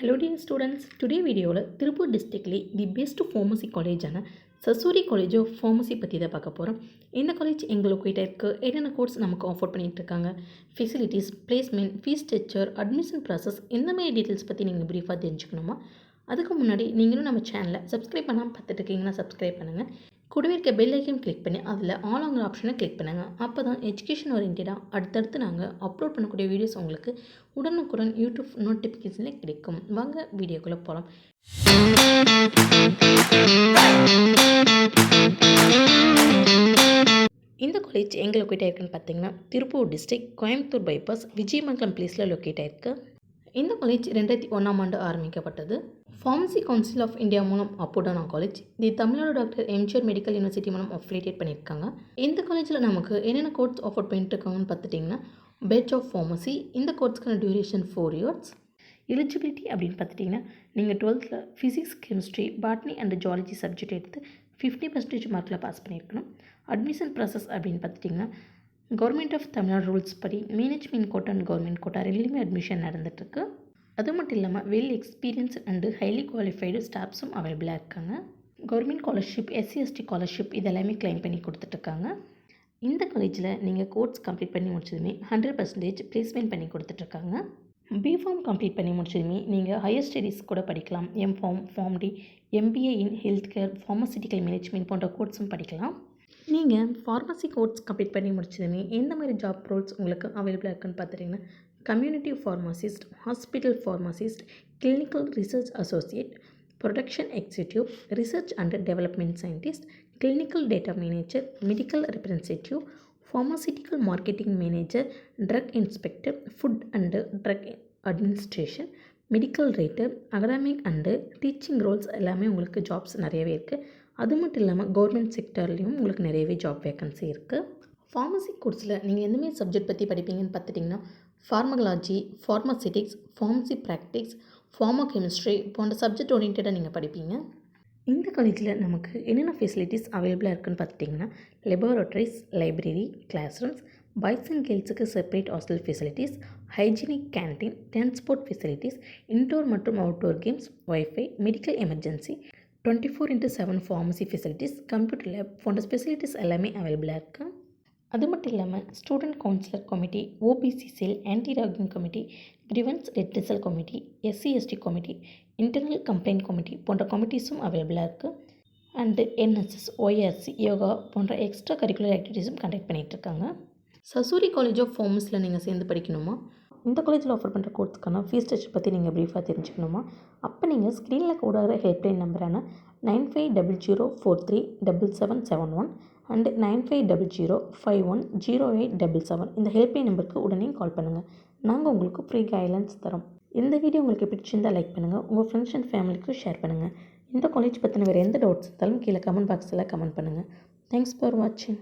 Hello dear students, today video Tiruppur டிஸ்ட்ரிக்ட்லி the best pharmacy காலேஜான Sasurie college of pharmacy பற்றி தான் பார்க்க போகிறோம். இந்த காலேஜ் எங்கே லொக்கேட் ஆயிருக்கு, என்னென்ன கோர்ஸ் நமக்கு ஆஃபர் பண்ணிகிட்டு இருக்காங்க, facilities, placement, fees structure, admission process, இந்த மாதிரி டீட்டெயில்ஸ் பற்றி நீங்கள் ப்ரீஃபாக தெரிஞ்சுக்கணுமா? அதுக்கு முன்னாடி நீங்களும் நம்ம சேனலை சப்ஸ்கிரைப் பண்ணாமல் பார்த்துட்டு இருக்கீங்கன்னா சப்ஸ்கிரைப் பண்ணுங்கள். கூடவே இருக்க பெல் ஐக்கன் கிளிக் பண்ணி அதில் ஆங்கிற ஆப்ஷனை கிளிக் பண்ணுங்கள். அப்போ தான் எஜுகேஷன் ஓரியன்டாக அடுத்தடுத்து நாங்கள் அப்லோட் பண்ணக்கூடிய வீடியோஸ் உங்களுக்கு உடனுக்குடன் யூடியூப் நோட்டிஃபிகேஷனில் கிடைக்கும். வாங்க வீடியோக்குள்ளே போகலாம். இந்த காலேஜ் எங்கே லொக்கேட் ஆயிருக்குன்னு பார்த்தீங்கன்னா திருப்பூர் டிஸ்ட்ரிக்ட் கோயம்புத்தூர் பைபாஸ் விஜயமங்கலம் பிளேஸில் லொக்கேட் ஆயிருக்கு. இந்த காலேஜ் 2001ஆம் ஆண்டு ஆரம்பிக்கப்பட்டது. ஃபார்மசி கவுன்சில் ஆஃப் இந்தியா மூலம் அப்போடானா college the Tamil Nadu doctor MGR medical university மூலம் அஃபிலியேட் பண்ணியிருக்காங்க. இந்த காலேஜில் நமக்கு என்னென்ன கோர்ஸ் ஆஃபர் பண்ணிட்டு இருக்காங்கன்னு பார்த்துட்டிங்கன்னா, பேச்சுலர் ஆஃப் ஃபார்மசி, இந்த கோர்ஸ்க்கான டியூரேஷன் 4 years. எலிஜிபிலிட்டி அப்படின்னு பார்த்துட்டிங்கன்னா, நீங்கள் 12th physics, chemistry, botany and zoology subject எடுத்து 50% மார்க்கில் பாஸ் பண்ணியிருக்கணும். அட்மிஷன் ப்ராசஸ் அப்படின்னு பார்த்துட்டிங்கன்னா, கவர்மெண்ட் ஆஃப் தமிழ்நாடு ரூல்ஸ் படி management quota and government quota ரெண்டுலேயுமே அட்மிஷன் நடந்துகிட்ருக்கு. அது மட்டும் இல்லாமல் well experience and highly qualified ஸ்டாஃப்ஸும் அவைலபிளாக இருக்காங்க. கவர்மெண்ட் ஸ்காலர்ஷிப், SC/ST ஸ்காலர்ஷிப் இதெல்லாமே கிளைம் பண்ணி கொடுத்துட்ருக்காங்க. இந்த காலேஜில் நீங்கள் கோர்ஸ் கம்ப்ளீட் பண்ணி முடிச்சதுமே 100% பிளேஸ்மெண்ட் பண்ணி கொடுத்துட்ருக்காங்க. பிஃபார்ம் கம்ப்ளீட் பண்ணி முடிச்சதுமே நீங்கள் ஹையர் ஸ்டடீஸ் கூட படிக்கலாம். எம்ஃபார்ம், ஃபார்ம்-டி, MBA இன் ஹெல்த் கேர், ஃபார்மசிட்டிக்கல் மேனேஜ்மெண்ட் போன்ற கோர்ஸும் படிக்கலாம். நீங்கள் ஃபார்மசி கோர்ஸ் கம்ப்ளீட் பண்ணி முடிச்சதுமே எந்த மாதிரி ஜாப் ரோல்ஸ் உங்களுக்கு அவைலபிளாக இருக்குன்னு பார்த்துட்டிங்கன்னா, community pharmacist, hospital pharmacist, clinical research associate, production executive, research and development scientist, clinical data manager, medical representative, pharmaceutical marketing manager, drug inspector, food and drug administration, medical writer, academic and teaching roles எல்லாமே உங்களுக்கு jobs நிறையவே இருக்குது. அது மட்டும் இல்லாமல் government செக்டர்லேயும் உங்களுக்கு நிறையவே job vacancy இருக்குது. ஃபார்மசி கோர்ஸில் நீங்கள் எந்தமாரி சப்ஜெக்ட் பற்றி படிப்பீங்கன்னு பார்த்துட்டிங்கன்னா, ஃபார்மகாலஜி, ஃபார்மசிட்டிக்ஸ், ஃபார்மசி ப்ராக்டிக்ஸ், ஃபார்மகெமிஸ்ட்ரி போன்ற சப்ஜெக்ட் ஓரியன்டாக நீங்கள் படிப்பீங்க. இந்த காலேஜில் நமக்கு என்னென்ன ஃபெசிலிட்டிஸ் அவைலபிளாக இருக்குதுன்னு பார்த்துட்டிங்கன்னா, laboratories, library, class rooms, boys and கேர்ள்ஸுக்கு separate hostel facilities, hygienic canteen, transport facilities, indoor மற்றும் outdoor games, wifi, medical emergency, 24/7 pharmacy facilities, computer lab போன்ற ஃபெசிலிட்டிஸ் எல்லாமே அவைலபிளாக இருக்குது. அது மட்டும் இல்லாமல் student counsellor committee, OBC cell, anti ragging committee, grievance redressal committee, SC/ST committee, internal complaint committee போன்ற கமிட்டிஸும் அவைலபிளாக இருக்குது. அண்டு NSS, ORC, யோகா போன்ற எக்ஸ்ட்ரா கரிக்குலர் ஆக்டிவிட்டீஸும் கண்டக்ட் பண்ணிகிட்ருக்காங்க. சசூரி காலேஜ் ஆஃப் ஃபார்மஸில் நீங்கள் சேர்ந்து படிக்கணுமா? இந்த காலேஜில் ஆஃபர் பண்ணுற கோர்ஸ்க்கான ஃபீஸ் ஸ்ட்ரக்சர் பற்றி நீங்கள் ப்ரீஃபாக தெரிஞ்சுக்கணுமா? அப்போ நீங்கள் ஸ்க்ரீனில் கூட ஹெல்ப்லைன் நம்பரான 9500437771 அண்ட் 9500510877 இந்த ஹெல்ப்லைன் நம்பருக்கு உடனே கால் பண்ணுங்கள். நாங்கள் உங்களுக்கு ஃப்ரீ கைட்லைன்ஸ் தரோம். இந்த வீடியோ உங்களுக்கு பிடிச்சிருந்தால் லைக் பண்ணுங்கள், உங்கள் ஃப்ரெண்ட்ஸ் அண்ட் ஃபேமிலிக்கும் ஷேர் பண்ணுங்கள். இந்த காலேஜ் பற்றின வேறு எந்த டவுட்ஸ் இருந்தாலும் கீழே கமெண்ட் பாக்ஸில் கமெண்ட் பண்ணுங்கள். தேங்க்ஸ் ஃபார் வாட்சிங்.